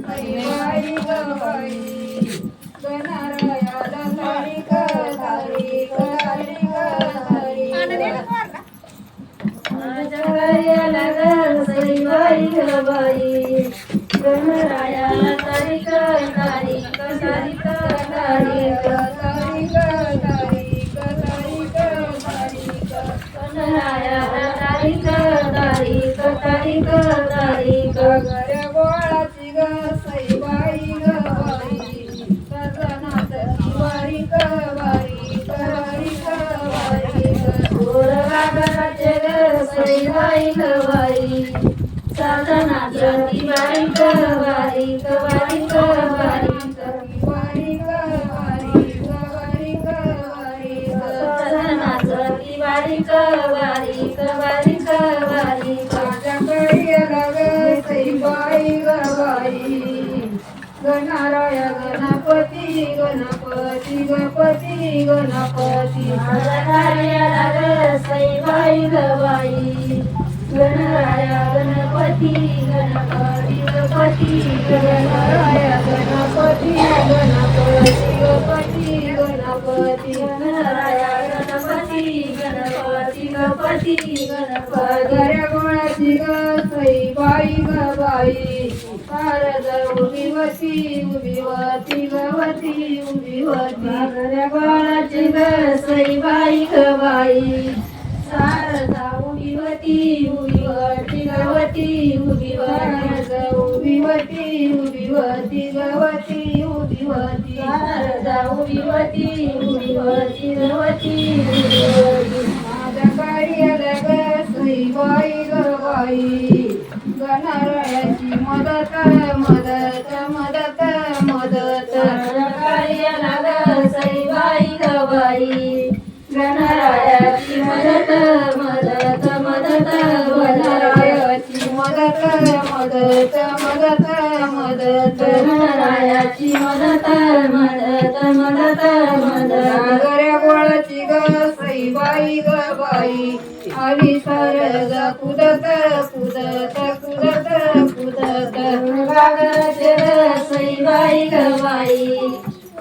बाई ग बाई गणरायाला तारीख तारीख तारीख तारीख माझ्या गळ्याला ग सई बाई ग बाई गणरायाला तारीख तारीख तारीख तारीख तारीख तारीख तारीख तारीख गणरायाला तारीख तारीख तारीख तारीख गऱ्या गोळाची ग सई बाई ग बाई सजनाची वारीक वारीक वारीक वारीक गोरगागराचे ग सई बाई ग बाई सजनाची वारीक वारीक वारीक वारीक वारीक वारीक वारीक वारीक सजनाची वारीक वारीक वारीक वारीक माझ्याकडे लाग सई बाई ग बाई गणराय गणपती गणपती गणपती गणपती माझ्याकडे लाग सई बाई ग बाई गणराय गणपती गणपती गणपती गणराय गणपती गणपती गणपती गणपती गणराय गणपती गणपती गणपती गणपती गऱ्या गोळाची ग सई बाई ग बाई शारद उभिवती उभिवती गवती उभिवती गऱ्या गोळाची ग सई बाई ग बाई शारदा उभिवती उभिवती गवती उभिवती उभिवती उभिवती गवती उभिवती शारदा उभिवती उभिवती गवती उभिवती माझ्या कार्याला ग सई बाई ग बाई गणरायाची मदत मदत मदत मदत माझ्या कार्याला ग सई बाई ग बाई गणरायाची मदत मदत मदत गणरायाची मदत मदत मदत मदत गणरायाची मदत मदत मदत मदत गऱ्या गोळाची ग सई बाई ग बाई आली सरजा कुदत कुदत कुदत कुदत गागराचे ग सई बाई ग बाई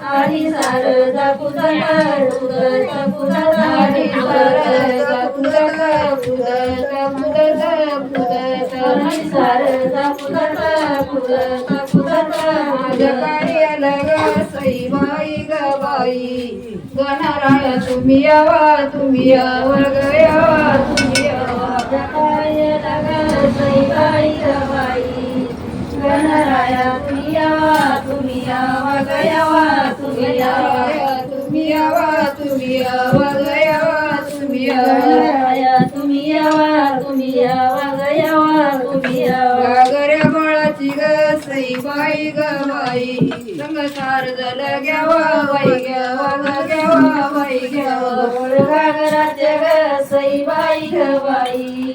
आली सारदा कुदत कुदत कुदत आली सारदा कुदत कुदत कुदत कुदत आली सारदा कुदत कुदत कुदत माझ्या कार्याला ग सई बाई ग बाई गणराया तुम्ही यावा तुम्ही यावा ग यावा तुम्ही यावा माझ्या कार्याला ग सई बाई ग बाई गणराया तुम्ही यावा ग यावा तुम्ही यावा तुम्ही यावा तुम्ही यावा ग यावा तुम्ही यावा तुम्ही यावा तुम्ही यावा ग यावा तुम्ही यावा गऱ्या गोळाची ग सई बाई ग बाई संग शारदाला घ्यावा बाई घ्यावा ग घ्यावा बाई घ्यावा गागराचे ग सई बाई ग बाई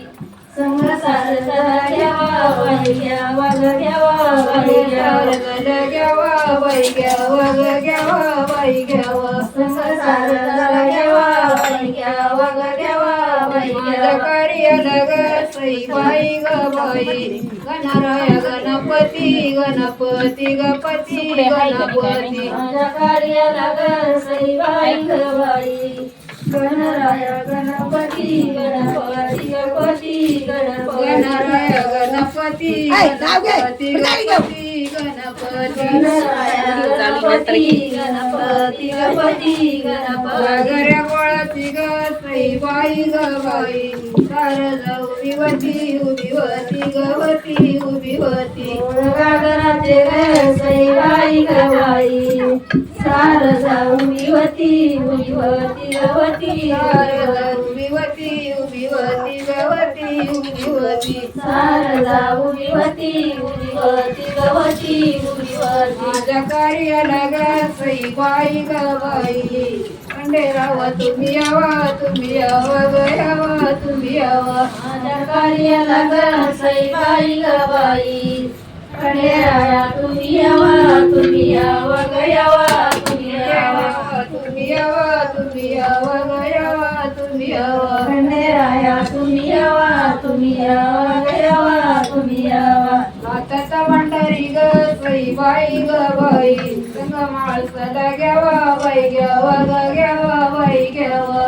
संग शारदाला घ्यावा बाई घ्यावा ग घ्यावा बाई शारदाला घ्यावा बाई घ्यावा ग घ्यावा बाई घ्यावा संग शारदाला घ्यावा बाई घ्यावा ग घ्यावा बाई माझ्या कार्याला ग सई बाई ग बाई गणराय गणपती गणपती गणपती गणपती माझ्या कार्याला ग सई बाई ग बाई गणराय गणपती गणपती गणपती गणपती गणराय गणपती गणपती गणपती गणपती गणपती गणपती गणपती गणपती गऱ्या गोळाची ग सई बाई ग बाई शारदा उभिवती उभिवती गवती उभिवती गागराचे ग सई बाई ग बाई शारदा उभिवती उभिवती गवती शारदा उभिवती उभिवती गवती उभिवती शारदा उभिवती उभिवती गवती उभिवती माझ्या कार्याला ग सई बाई ग बाई खंडेराव तुम्ही यावा तुम्ही यावा ग यावा तुम्ही यावा माझ्या कार्याला ग सई बाई ग बाई खंडेराया तुम्ही यावा तुम्ही यावा ग यावा तुम्ही यावा तुम्ही यावा तुम्ही यावा ग यावा तुम्ही यावा खंडेराया तुम्ही यावा तुम्ही यावा ग यावा तुम्ही यावा हाताचा भांडारी ग सई बाई ग बाई संग माळसाला घ्यावा बाई घ्यावा ग घ्यावा बाई घ्यावा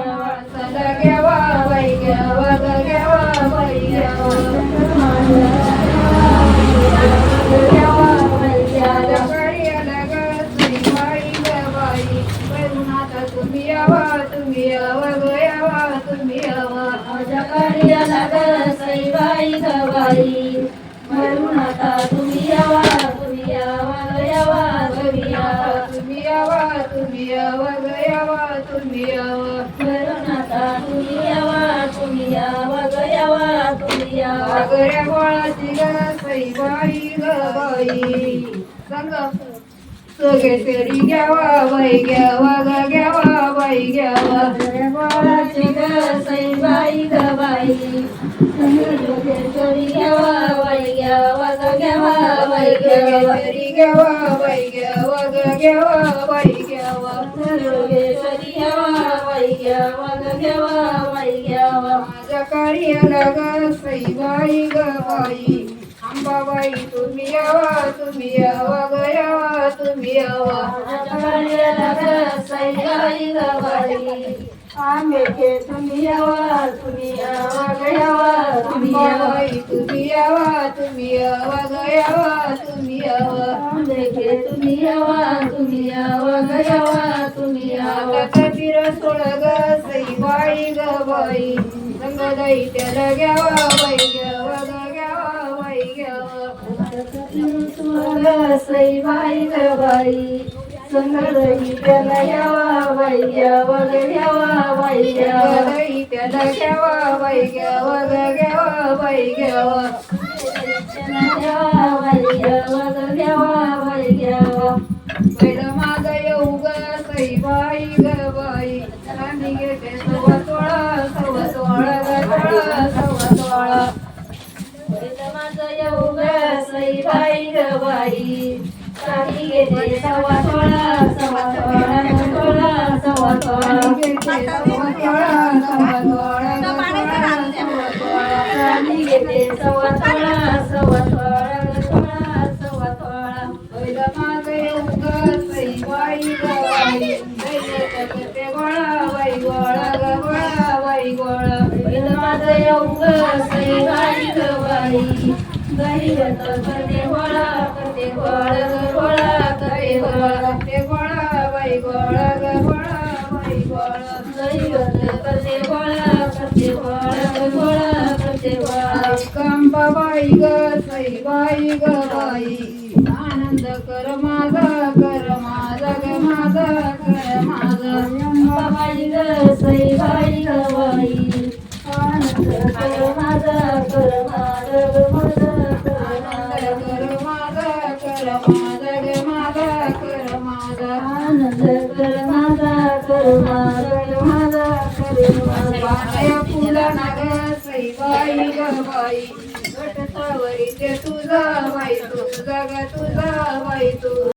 माळसाला घ्यावा बाई घ्यावा ग घ्यावा बाई तुम्ही यावा तुम्ही यावा ग यावा तुम्ही यावा माझ्या कार्याला ग सईबाई ग बाई म्हणून आता तुम्ही यावा तुम्ही यावा ग यावा तुम्ही यावा तुम्ही यावा तुम्ही यावा ग यावा तुम्ही यावा म्हणून आता तुम्ही यावा तुम्ही यावा ग यावा तुम्ही यावा गऱ्या गोळाची ग सईबाई ग बाई सांग सगळे तरी घ्यावा बाई घ्यावा ग घ्यावा बाई घ्यावा बाळाची ग सईबाई ग बाई तरी घ्यावा बाई घ्यावा ग घ्यावा बाई घ्यावा तरी घ्यावा बाई घ्यावा ग घ्यावा बाई घ्यावा तरी घ्यावा बाई घ्यावा ग घ्यावा बाई घ्यावा माझ्या कार्याला ग सईबाई ग बाई अंबाबाई तुम्ही यावा तुम्ही यावा ग यावा तुम्ही यावा सईबाई ग बाई आंबेचे तुम्ही यावा तुम्ही यावा ग यावा तुम्ही यावा तुम्ही यावा तुम्ही यावा ग यावा तुम्ही यावा आंबेचे तुम्ही यावा तुम्ही यावा ग यावा तुम्ही यावा कबीर सोळ ग सईबाई ग बाई संगदाई त्याला घ्यावा बाई घ्यावा ग घ्यावा बाई घ्यावा सईबाई ग बाई संगदाई त्याला घ्यावा बाई घ्यावा ग घ्यावा बाई घ्यावा त्याला घ्यावा बाई घ्यावा ग घ्यावा बाई घ्यावा घ्यावा बाई घ्यावा ग घ्यावा बाई घ्यावा पहिलं माझं येऊ ग सईबाई ग बाई आम्ही घेते सव्वा सोळा ग सोळा सव्वा पहिलं माझं येऊ ग सईबाई ग बाई आम्ही घेते सव्वा सोळा सव्वा घेते आम्ही घेते सव्वा सोळा पहिलं माझं येऊ ग सईबाई ग बाई ते गोळा बाई गोळा ग गोळा बाई गोळा पहिलं माझं येऊ ग सईबाई ग बाई घरी करते गोळा करते गोळा ग गोळा करते गोळा ते गोळा बाई गोळा ग गोळा बाई गोळा घरी करते गोळा करते गोळा ग गोळा करते गोळा कंबाबाई ग सईबाई ग बाई आनंद कर माझा ग माझा कर माझा अंबाबाई ग सईबाई ग बाई आनंद कर माझा ग माझा कर माझा ग माझा कर माझा आनंद कर माझा कर माझा फुला नाग सईबाई ग बाई गट सावरी ते तुझा बाई तुझा ग तुझा बाई तू